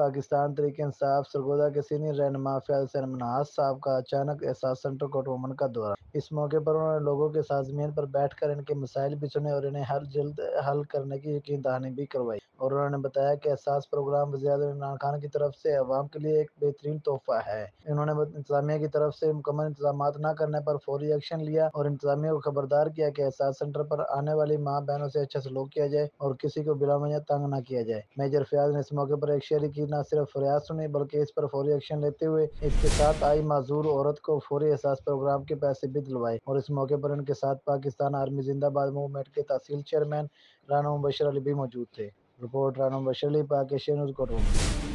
पाकिस्तान तहरीक-ए-इंसाफ सरगोदा के सीनियर रहनुमा फैज़ हुसैन मन्हास साहब का अचानक एहसास सेंटर कोटभवन का दौरा। इस मौके पर उन्होंने लोगों के साथ ज़मीन पर बैठकर इनके मसाइल भी सुने और इन्हें जल्द हल करने की यकीन दहानी भी करवाई। और उन्होंने बताया कि एहसास प्रोग्राम वज़ीर-ए-आज़म इमरान खान की तरफ से अवाम के लिए एक बेहतरीन तोहफ़ा है। उन्होंने इंतज़ामिया की तरफ से मुकम्मल इंतज़ामात न करने पर फौरी एक्शन लिया और इंतज़ामिया को खबरदार किया कि एहसास सेंटर पर आने वाली माँ-बहनों से अच्छा सलूक किया जाए और किसी को बिलावजह तंग न किया जाए। मेजर फयाज़ ने इस मौके पर एक शहरी की न सिर्फ फरियाद सुनी बल्कि इस पर फौरी एक्शन लेते हुए इसके साथ आई माज़ूर औरत को फौरी एहसास प्रोग्राम के पैसे भी दिलवाए। और इस मौके पर उनके साथ पाकिस्तान आर्मी जिंदाबाद मूवमेंट के तहसील चेयरमैन राना मुबशर अली भी मौजूद थे। रिपोर्ट राना मुबशर अली, पाक एशिया न्यूज़ कोटभवन।